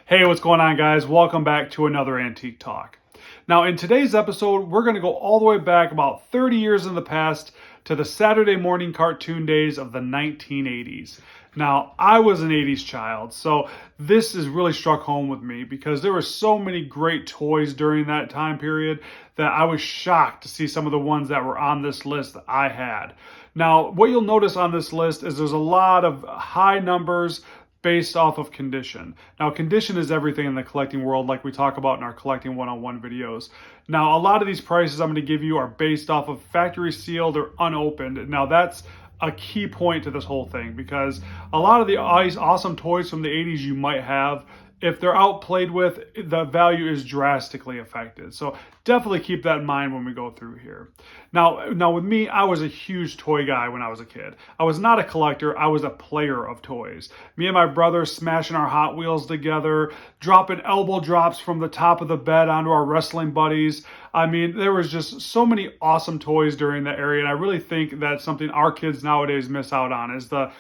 Hey, what's going on, guys? Welcome back to another Antique Talk. Now, in today's episode, we're going to go all the way back about 30 years in the past to the Saturday morning cartoon days of the 1980s. Now, I was an 80s child, so this has really struck home with me because there were so many great toys during that time period that I was shocked to see some of the ones that were on this list that I had. Now, what you'll notice on this list is there's a lot of high numbers based off of condition. Now, condition is everything in the collecting world, like we talk about in our Collecting 101 videos. Now, a lot of these prices I'm going to give you are based off of factory sealed or unopened. Now, that's a key point to this whole thing because a lot of the awesome toys from the 80s you might have, if they're outplayed with, the value is drastically affected. So definitely keep that in mind when we go through here. Now with me, I was a huge toy guy when I was a kid. I was not a collector, I was a player of toys. Me and my brother smashing our Hot Wheels together, dropping elbow drops from the top of the bed onto our wrestling buddies. I mean, there was just so many awesome toys during that area, and I really think that's something our kids nowadays miss out on, is the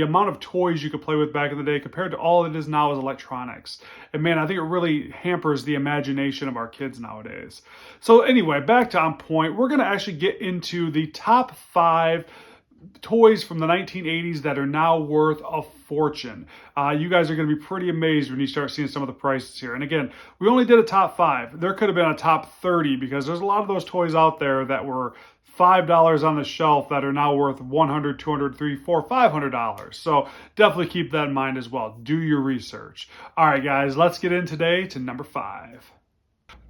amount of toys you could play with back in the day compared to all it is now is electronics. And man, I think it really hampers the imagination of our kids nowadays. So anyway, back to on point, we're going to actually get into the top 5 toys from the 1980s that are now worth a fortune. You guys are going to be pretty amazed when you start seeing some of the prices here. And again, we only did a top 5. There could have been a top 30 because there's a lot of those toys out there that were $5 on the shelf that are now worth $100, $200, $300, $400, $500. So definitely keep that in mind as well. Do your research. All right, guys, let's get in today to number 5.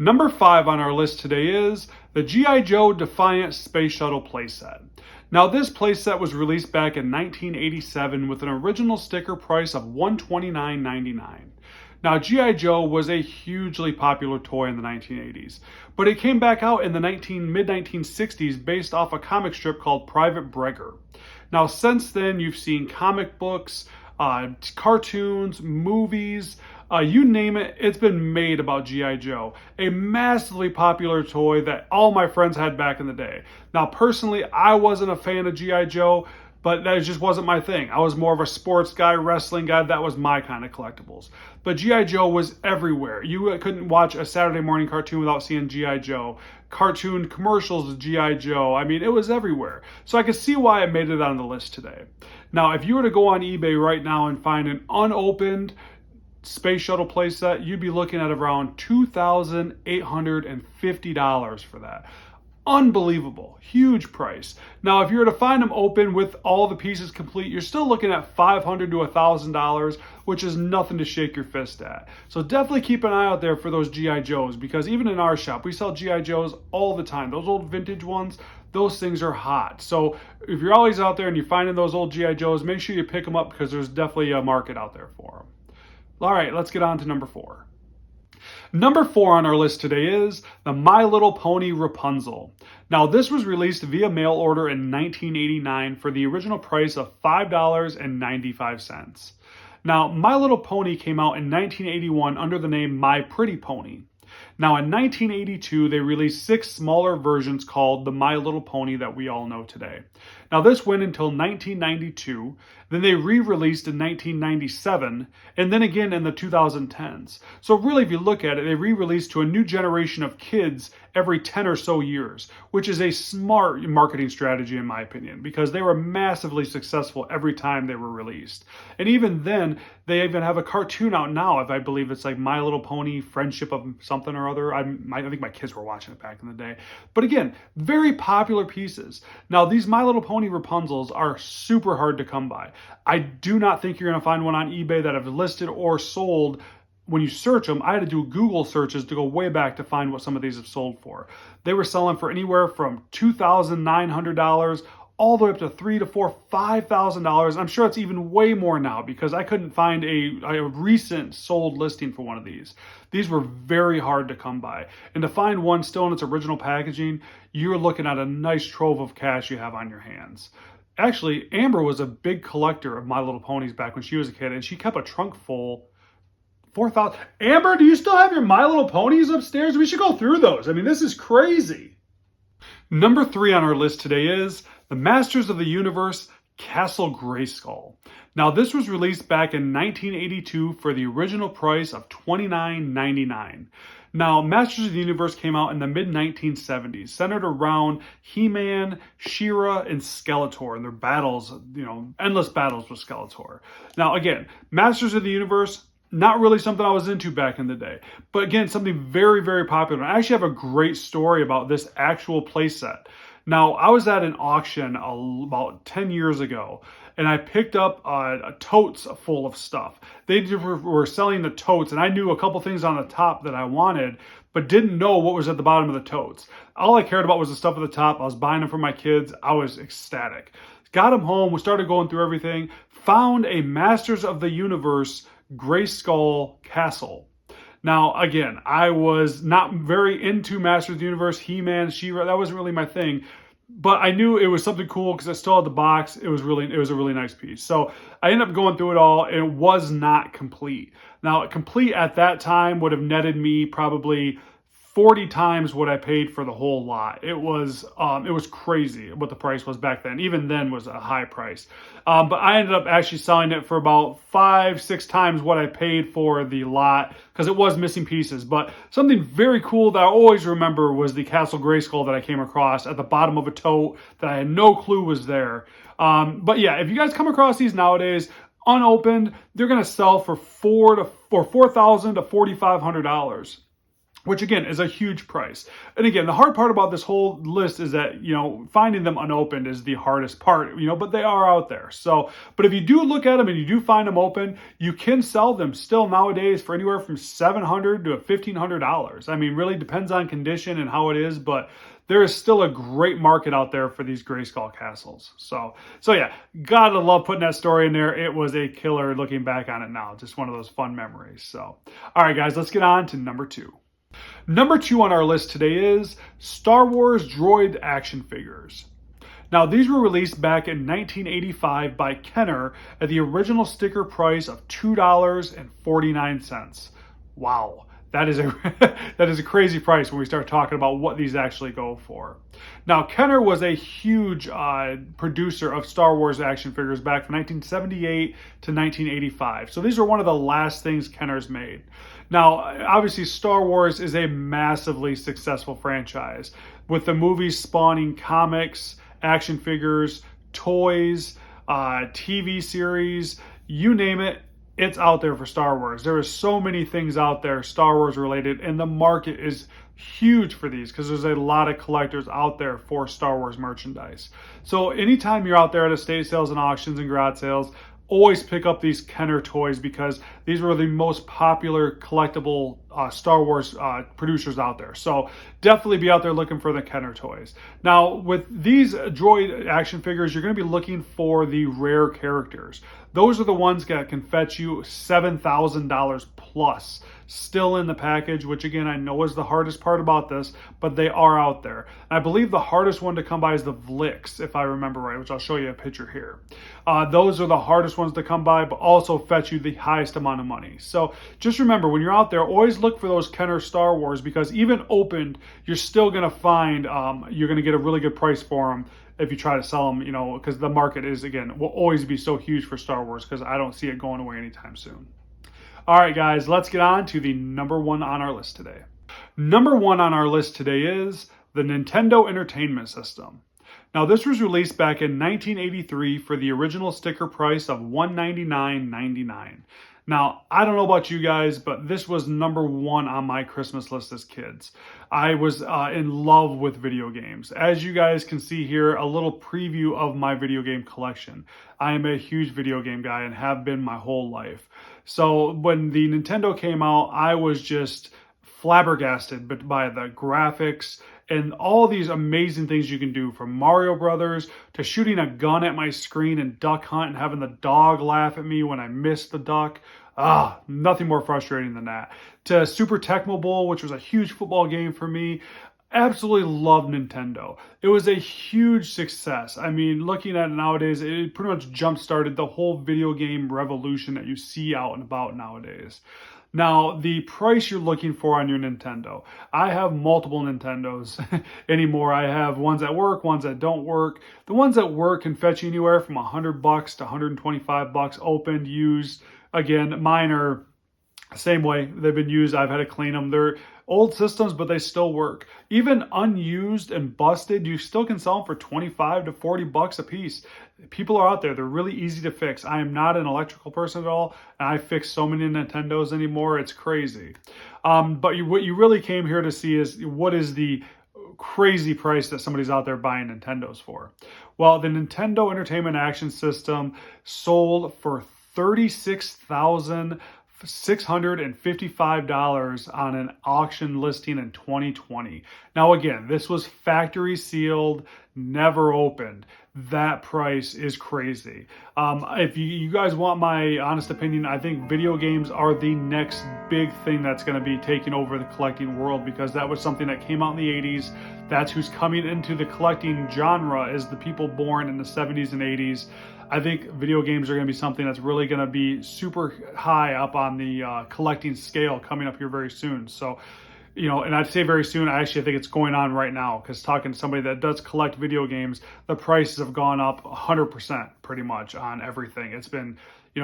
Number 5 on our list today is the G.I. Joe Defiant Space Shuttle playset. Now, this playset was released back in 1987 with an original sticker price of $129.99. Now, G.I. Joe was a hugely popular toy in the 1980s, but it came back out in the mid-1960s based off a comic strip called Private Bregger. Now, since then, you've seen comic books, cartoons, movies, you name it, it's been made about G.I. Joe. A massively popular toy that all my friends had back in the day. Now, personally, I wasn't a fan of G.I. Joe, but that just wasn't my thing. I was more of a sports guy, wrestling guy. That was my kind of collectibles. But G.I. Joe was everywhere. You couldn't watch a Saturday morning cartoon without seeing G.I. Joe. Cartoon commercials of G.I. Joe. I mean, it was everywhere. So I could see why it made it on the list today. Now, if you were to go on eBay right now and find an unopened Space Shuttle playset, you'd be looking at around $2,850 for that. Unbelievable. Huge price. Now, if you were to find them open with all the pieces complete, you're still looking at $500 to $1,000, which is nothing to shake your fist at. So definitely keep an eye out there for those G.I. Joes, because even in our shop, we sell G.I. Joes all the time. Those old vintage ones, those things are hot. So if you're always out there and you're finding those old G.I. Joes, make sure you pick them up because there's definitely a market out there for them. All right, let's get on to number 4. Number 4 on our list today is the My Little Pony Rapunzel. Now, this was released via mail order in 1989 for the original price of $5.95. Now, My Little Pony came out in 1981 under the name My Pretty Pony. Now, in 1982, they released 6 smaller versions called the My Little Pony that we all know today. Now, this went until 1992, then they re-released in 1997, and then again in the 2010s. So really, if you look at it, they re-released to a new generation of kids every 10 or so years, which is a smart marketing strategy in my opinion, because they were massively successful every time they were released. And even then, they even have a cartoon out now, if I believe it's like My Little Pony Friendship of something or other. I think my kids were watching it back in the day. But again, very popular pieces. Now, these My Little Pony Rapunzels are super hard to come by. I do not think you're going to find one on eBay that have listed or sold. When you search them, I had to do Google searches to go way back to find what some of these have sold for. They were selling for anywhere from $2,900 all the way up to $3,000 to $4,000, $5,000. I'm sure it's even way more now because I couldn't find a recent sold listing for one of these. These were very hard to come by. And to find one still in its original packaging, you're looking at a nice trove of cash you have on your hands. Actually, Amber was a big collector of My Little Ponies back when she was a kid, and she kept a trunk full. 4,000. Amber, do you still have your My Little Ponies upstairs? We should go through those. I mean, this is crazy. Number 3 on our list today is the Masters of the Universe Castle Grayskull. Now, this was released back in 1982 for the original price of $29.99. Now, Masters of the Universe came out in the mid-1970s, centered around He-Man, She-Ra, and Skeletor, and their battles, endless battles with Skeletor. Now, again, Masters of the Universe, not really something I was into back in the day, but again, something very, very popular. I actually have a great story about this actual playset. Now, I was at an auction about 10 years ago, and I picked up a totes full of stuff. They were selling the totes, and I knew a couple things on the top that I wanted, but didn't know what was at the bottom of the totes. All I cared about was the stuff at the top. I was buying them for my kids. I was ecstatic. Got them home. We started going through everything. Found a Masters of the Universe Grayskull Castle. Now, again, I was not very into Masters of the Universe, He-Man, She-Ra. That wasn't really my thing. But I knew it was something cool because I still had the box. It was a really nice piece. So I ended up going through it all, and it was not complete. Now, complete at that time would have netted me probably 40 times what I paid for the whole lot. It was crazy what the price was back then. Even then was a high price. But I ended up actually selling it for about 5-6 times what I paid for the lot because it was missing pieces. But something very cool that I always remember was the Castle Grayskull that I came across at the bottom of a tote that I had no clue was there. But yeah, if you guys come across these nowadays, unopened, they're going to sell for $4,000 to $4,500. Which again is a huge price. And again, the hard part about this whole list is that, finding them unopened is the hardest part, but they are out there. So, but if you do look at them and you do find them open, you can sell them still nowadays for anywhere from $700 to $1,500. I mean, really depends on condition and how it is, but there is still a great market out there for these Grayskull castles. So yeah, gotta love putting that story in there. It was a killer looking back on it now. Just one of those fun memories. So, all right, guys, let's get on to number 2. Number 2 on our list today is Star Wars Droid action figures. Now, these were released back in 1985 by Kenner at the original sticker price of $2.49. Wow. That is a crazy price when we start talking about what these actually go for. Now, Kenner was a huge producer of Star Wars action figures back from 1978 to 1985. So these were one of the last things Kenner's made. Now, obviously, Star Wars is a massively successful franchise, with the movies spawning comics, action figures, toys, TV series, you name it. It's out there for Star Wars. There is so many things out there Star Wars related, and the market is huge for these because there's a lot of collectors out there for Star Wars merchandise. So anytime you're out there at estate sales and auctions and garage sales, always pick up these Kenner toys because these were the most popular collectible Star Wars producers out there. So definitely be out there looking for the Kenner toys. Now, with these Droid action figures, you're going to be looking for the rare characters. Those are the ones that can fetch you $7,000 plus still in the package, which again, I know is the hardest part about this, but they are out there. And I believe the hardest one to come by is the Vlix, if I remember right, which I'll show you a picture here. Those are the hardest ones to come by, but also fetch you the highest amount of money. So just remember, when you're out there, always look for those Kenner Star Wars, because even opened, you're still going to find, you're going to get a really good price for them if you try to sell them, because the market is, again, will always be so huge for Star Wars, because I don't see it going away anytime soon. All right, guys, let's get on to the number 1 on our list today. Number 1 on our list today is the Nintendo Entertainment System. Now, this was released back in 1983 for the original sticker price of $199.99. Now, I don't know about you guys, but this was number 1 on my Christmas list as kids. I was in love with video games. As you guys can see here, a little preview of my video game collection. I am a huge video game guy and have been my whole life. So when the Nintendo came out, I was just flabbergasted by the graphics and all these amazing things you can do, from Mario Brothers to shooting a gun at my screen and Duck Hunt and having the dog laugh at me when I missed the duck. Nothing more frustrating than that. To Super Tecmo Bowl, which was a huge football game for me. Absolutely love Nintendo. It was a huge success. I mean, looking at it nowadays, it pretty much jump-started the whole video game revolution that you see out and about nowadays. Now, the price you're looking for on your Nintendo. I have multiple Nintendos anymore. I have ones that work, ones that don't work. The ones that work can fetch you anywhere from $100 to $125 opened, used. Again, mine are same way. They've been used. I've had to clean them. They're old systems, but they still work. Even unused and busted, you still can sell them for 25 to 40 bucks a piece. People are out there. They're really easy to fix. I am not an electrical person at all, and I fix so many Nintendos anymore. It's crazy. What you really came here to see is what is the crazy price that somebody's out there buying Nintendos for. Well, the Nintendo Entertainment Action System sold for $36,655 on an auction listing in 2020. Now again, this was factory sealed, never opened. That price is crazy. If you guys want my honest opinion, I think video games are the next big thing that's going to be taking over the collecting world, because that was something that came out in the 80s. That's who's coming into the collecting genre, is the people born in the 70s and 80s. I think video games are going to be something that's really going to be super high up on the collecting scale coming up here very soon. So, and I'd say very soon, I actually think it's going on right now, because talking to somebody that does collect video games, the prices have gone up 100% pretty much on everything. It's been,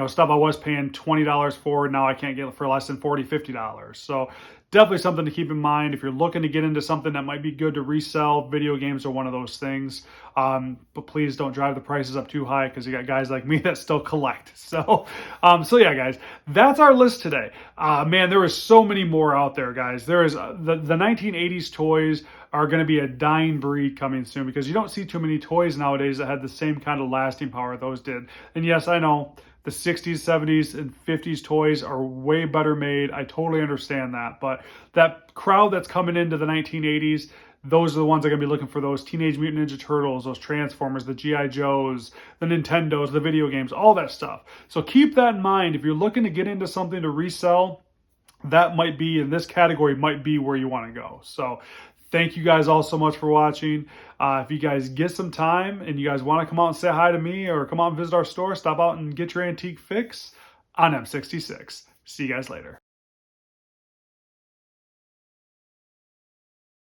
stuff I was paying $20 for, now I can't get it for less than $40, $50. So definitely something to keep in mind if you're looking to get into something that might be good to resell. Video games are one of those things. But please don't drive the prices up too high, because you got guys like me that still collect. So yeah, guys, that's our list today. Man, there is so many more out there, guys. There is the 1980s toys are going to be a dying breed coming soon, because you don't see too many toys nowadays that had the same kind of lasting power those did. And yes, I know the 60s, 70s, and 50s toys are way better made. I totally understand that. But that crowd that's coming into the 1980s, those are the ones that are going to be looking for those Teenage Mutant Ninja Turtles, those Transformers, the G.I. Joes, the Nintendos, the video games, all that stuff. So keep that in mind. If you're looking to get into something to resell, that might be, in this category, might be where you want to go. So thank you guys all so much for watching. If you guys get some time and you guys want to come out and say hi to me, or come out and visit our store, stop out and get your antique fix on M66. See you guys later.